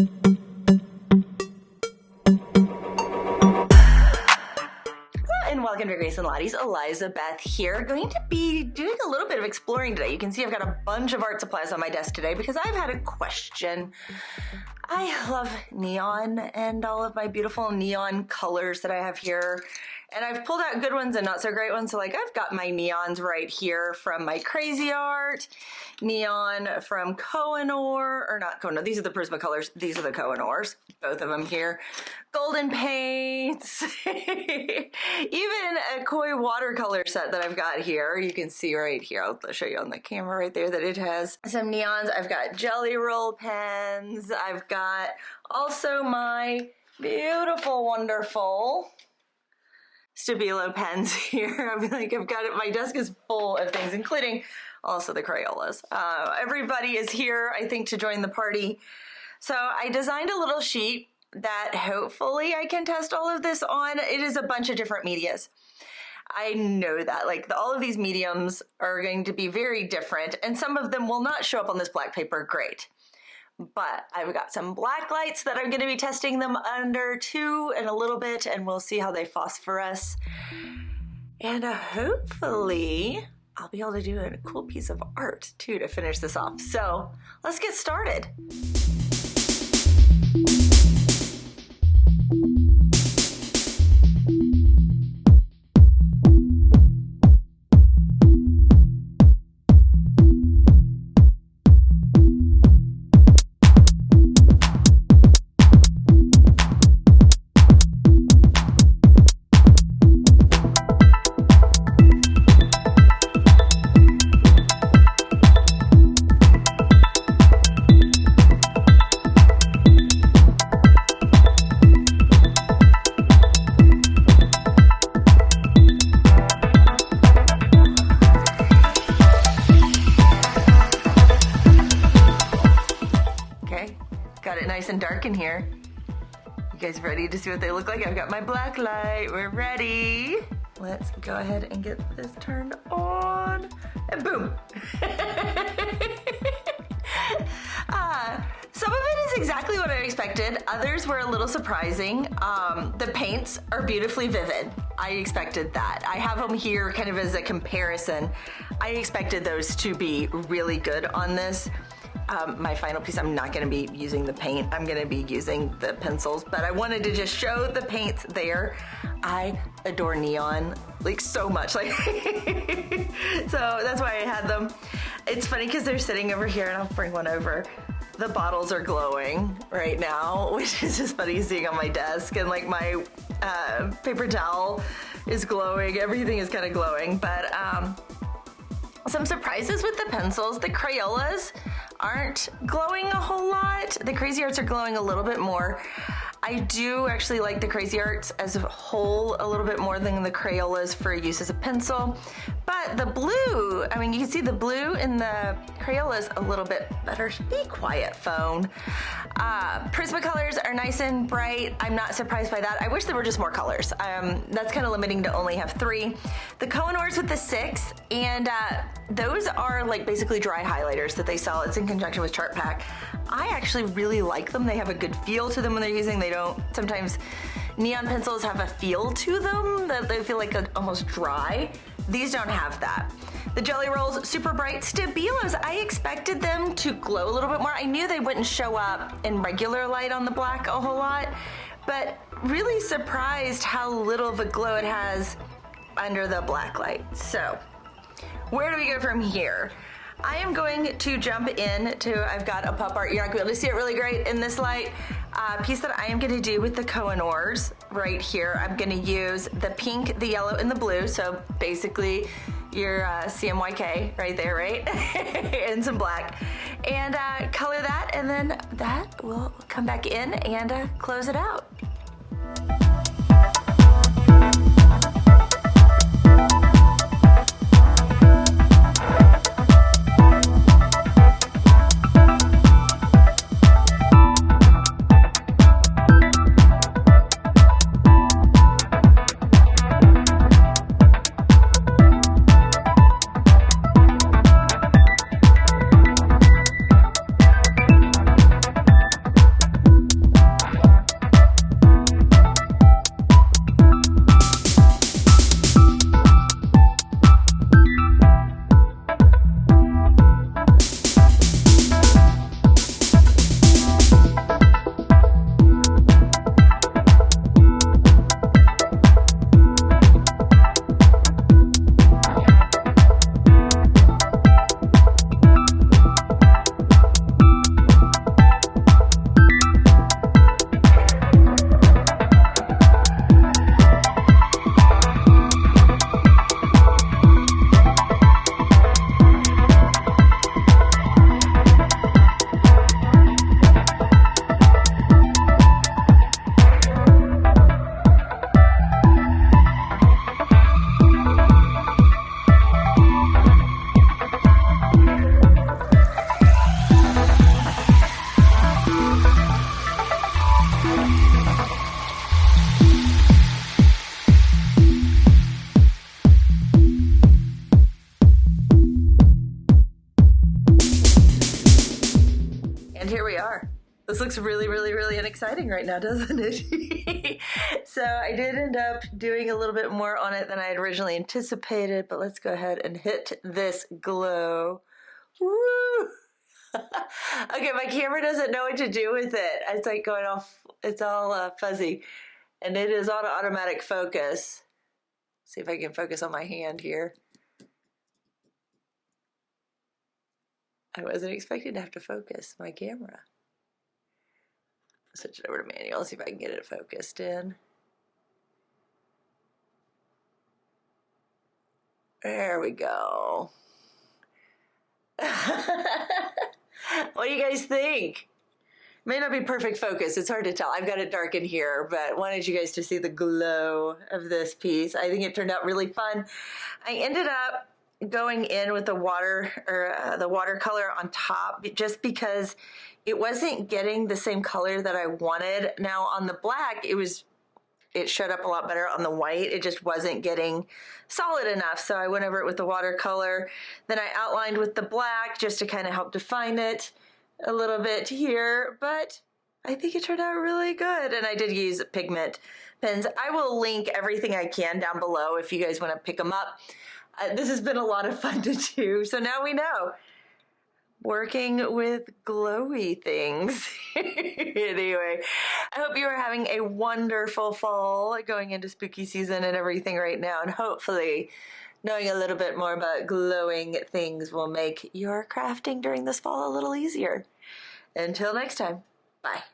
And welcome to Grace and Lottie's. Elizabeth here. Going to be doing a little bit of exploring today. You can see I've got a bunch of art supplies on my desk today because I've had a question. I love neon and all of my beautiful neon colors that I have here. And I've pulled out good ones and not so great ones. So like I've got my neons right here from my Crazy Art, neon from Kohinoor, or not Kohinoor, these are the Prismacolors, these are the Kohinoors, both of them here. Golden paints, even a koi watercolor set that I've got here. You can see right here, I'll show you on the camera right there that it has some neons. I've got Jelly Roll pens. I've got also my beautiful, wonderful Stabilo pens here. I feel like I've got it, my desk is full of things, including also the Crayolas. Everybody is here, I think, to join the party. So I designed a little sheet that hopefully I can test all of this on. It is a bunch of different medias. I know that, like, all of these mediums are going to be very different, and some of them will not show up on this black paper. Great. But I've got some black lights that I'm going to be testing them under too in a little bit, and we'll see how they phosphorus. And hopefully I'll be able to do a cool piece of art too to finish this off. So let's get started. And dark in here. You guys ready to see what they look like? I've got my black light. We're ready. Let's go ahead and get this turned on. And boom. Some of it is exactly what I expected. Others were a little surprising. The paints are beautifully vivid. I expected that. I have them here kind of as a comparison. I expected those to be really good on this. My final piece, I'm not going to be using the paint. I'm going to be using the pencils, but I wanted to just show the paints there. I adore neon, like, so much. Like, so that's why I had them. It's funny because they're sitting over here, and I'll bring one over. The bottles are glowing right now, which is just funny seeing on my desk, and like my paper towel is glowing. Everything is kind of glowing, but some surprises with the pencils. The Crayolas aren't glowing a whole lot. The Crazy Arts are glowing a little bit more. I do actually like the Crazy Arts as a whole a little bit more than the Crayolas for use as a pencil. But the blue, I mean, you can see the blue in the Crayolas a little bit better. Be quiet, phone. Prismacolors are nice and bright. I'm not surprised by that. I wish there were just more colors. That's kind of limiting to only have 3. The Kohinoors with the 6, and those are like basically dry highlighters that they sell. It's in conjunction with Chart Pack. I actually really like them. They have a good feel to them when they're using. They don't, sometimes neon pencils have a feel to them that they feel like almost dry. These don't have that. The Jelly Rolls, super bright. Stabilos, I expected them to glow a little bit more. I knew they wouldn't show up in regular light on the black a whole lot, but really surprised how little of a glow it has under the black light. So where do we go from here? I am going to jump into, I've got a pop art. You're not going to be able to see it really great in this light. Piece that I am going to do with the Kohinoors right here. I'm going to use the pink, the yellow, and the blue. So basically your CMYK right there, right? And some black. And color that, and then that will come back in and close it out. we are. This looks really, really, really exciting right now, doesn't it? So I did end up doing a little bit more on it than I had originally anticipated, but let's go ahead and hit this glow. Woo! Okay, my camera doesn't know what to do with it. It's like going off, it's all fuzzy. And it is on automatic focus. See if I can focus on my hand here. I wasn't expecting to have to focus my camera. Switch it over to manual, see if I can get it focused in. There we go. What do you guys think? May not be perfect focus, it's hard to tell. I've got it dark in here, but wanted you guys to see the glow of this piece. I think it turned out really fun. I ended up going in with the watercolor on top just because it wasn't getting the same color that I wanted. Now on the black, it showed up a lot better. On the white, it just wasn't getting solid enough. So I went over it with the watercolor. Then I outlined with the black just to kind of help define it a little bit here, but I think it turned out really good. And I did use pigment pens. I will link everything I can down below if you guys want to pick them up. This has been a lot of fun to do. So now we know. Working with glowy things. Anyway, I hope you are having a wonderful fall going into spooky season and everything right now. And hopefully knowing a little bit more about glowing things will make your crafting during this fall a little easier. Until next time, bye.